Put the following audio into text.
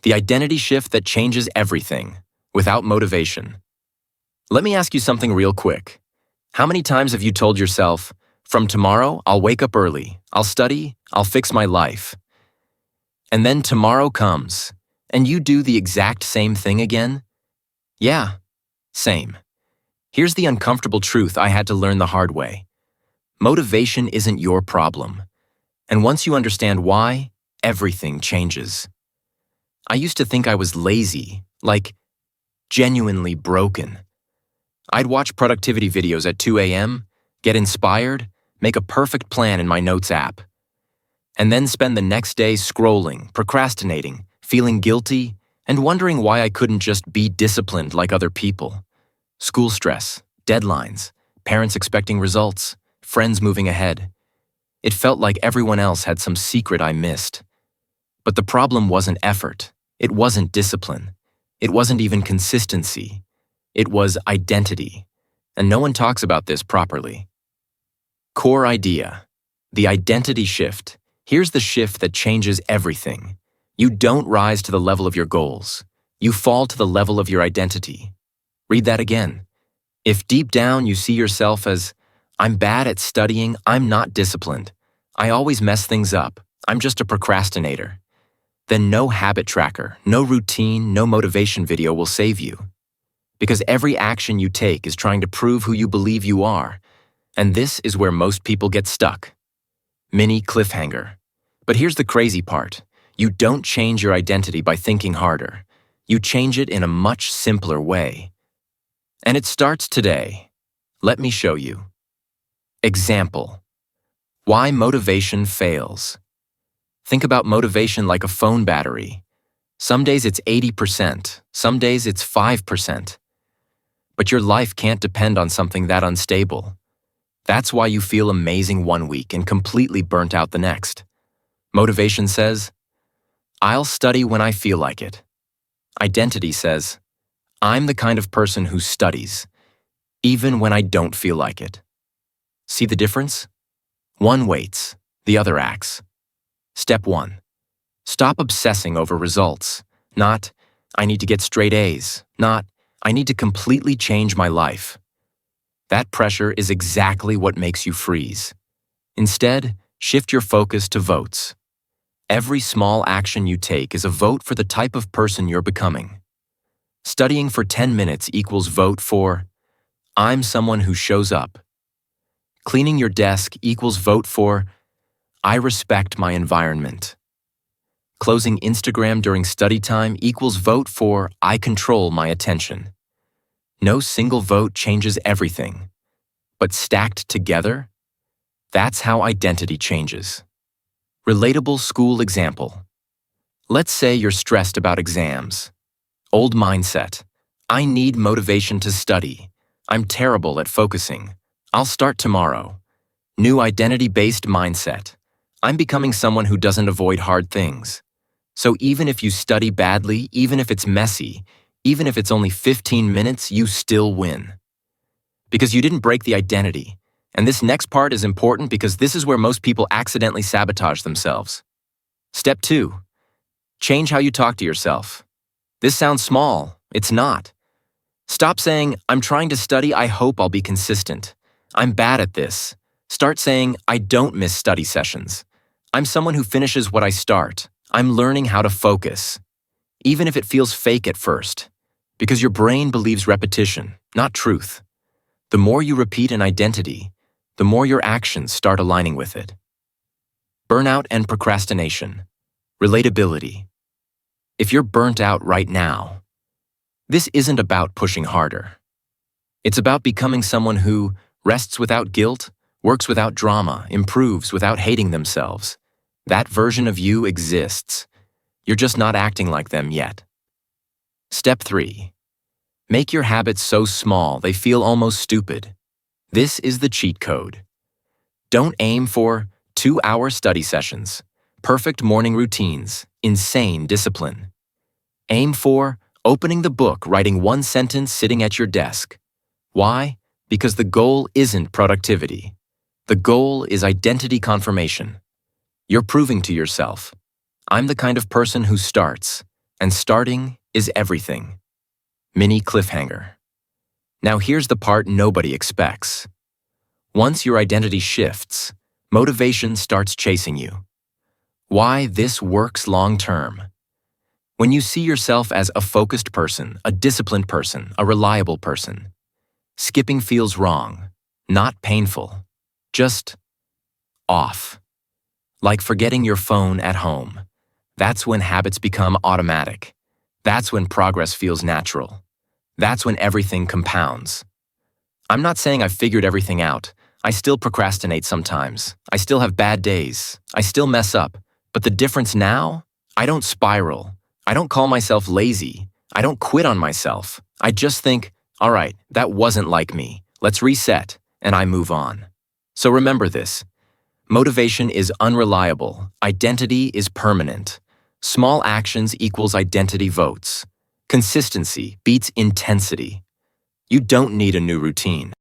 The identity shift that changes everything, without motivation. Let me ask you something real quick. How many times have you told yourself, from tomorrow, I'll wake up early, I'll study, I'll fix my life. And then tomorrow comes, and you do the exact same thing again? Yeah, same. Here's the uncomfortable truth I had to learn the hard way. Motivation isn't your problem. And once you understand why, everything changes. I used to think I was lazy, like genuinely broken. I'd watch productivity videos at 2 a.m., get inspired, make a perfect plan in my notes app, and then spend the next day scrolling, procrastinating, feeling guilty, and wondering why I couldn't just be disciplined like other people. School stress, deadlines, parents expecting results, friends moving ahead. It felt like everyone else had some secret I missed. But the problem wasn't effort. It wasn't discipline. It wasn't even consistency. It was identity. And no one talks about this properly. Core idea. The identity shift. Here's the shift that changes everything. You don't rise to the level of your goals. You fall to the level of your identity. Read that again. If deep down you see yourself as, I'm bad at studying, I'm not disciplined, I always mess things up, I'm just a procrastinator, then no habit tracker, no routine, no motivation video will save you. Because every action you take is trying to prove who you believe you are. And this is where most people get stuck. Mini cliffhanger. But here's the crazy part. You don't change your identity by thinking harder. You change it in a much simpler way. And it starts today. Let me show you. Example. Why motivation fails. Think about motivation like a phone battery. Some days it's 80%, some days it's 5%. But your life can't depend on something that unstable. That's why you feel amazing one week and completely burnt out the next. Motivation says, I'll study when I feel like it. Identity says, I'm the kind of person who studies, even when I don't feel like it. See the difference? One waits, the other acts. Step 1. Stop obsessing over results. Not, I need to get straight A's. Not, I need to completely change my life. That pressure is exactly what makes you freeze. Instead, shift your focus to votes. Every small action you take is a vote for the type of person you're becoming. Studying for 10 minutes equals vote for, I'm someone who shows up. Cleaning your desk equals vote for, I respect my environment. Closing Instagram during study time equals vote for, I control my attention. No single vote changes everything. But stacked together, that's how identity changes. Relatable school example. Let's say you're stressed about exams. Old mindset. I need motivation to study. I'm terrible at focusing. I'll start tomorrow. New identity-based mindset. I'm becoming someone who doesn't avoid hard things. So even if you study badly, even if it's messy, even if it's only 15 minutes, you still win. Because you didn't break the identity. And this next part is important because this is where most people accidentally sabotage themselves. Step 2. Change how you talk to yourself. This sounds small. It's not. Stop saying, I'm trying to study, I hope I'll be consistent. I'm bad at this. Start saying, I don't miss study sessions. I'm someone who finishes what I start. I'm learning how to focus. Even if it feels fake at first. Because your brain believes repetition, not truth. The more you repeat an identity, the more your actions start aligning with it. Burnout and procrastination. Relatability. If you're burnt out right now, this isn't about pushing harder. It's about becoming someone who rests without guilt, works without drama, improves without hating themselves. That version of you exists. You're just not acting like them yet. Step 3. Make your habits so small they feel almost stupid. This is the cheat code. Don't aim for 2-hour study sessions, perfect morning routines, insane discipline. Aim for opening the book, writing one sentence sitting at your desk. Why? Because the goal isn't productivity. The goal is identity confirmation. You're proving to yourself, I'm the kind of person who starts, and starting is everything. Mini cliffhanger. Now here's the part nobody expects. Once your identity shifts, motivation starts chasing you. Why this works long term. When you see yourself as a focused person, a disciplined person, a reliable person, skipping feels wrong, not painful, just off. Like forgetting your phone at home. That's when habits become automatic. That's when progress feels natural. That's when everything compounds. I'm not saying I've figured everything out. I still procrastinate sometimes. I still have bad days. I still mess up. But the difference now? I don't spiral. I don't call myself lazy. I don't quit on myself. I just think, all right, that wasn't like me. Let's reset, and I move on. So remember this. Motivation is unreliable. Identity is permanent. Small actions equals identity votes. Consistency beats intensity. You don't need a new routine.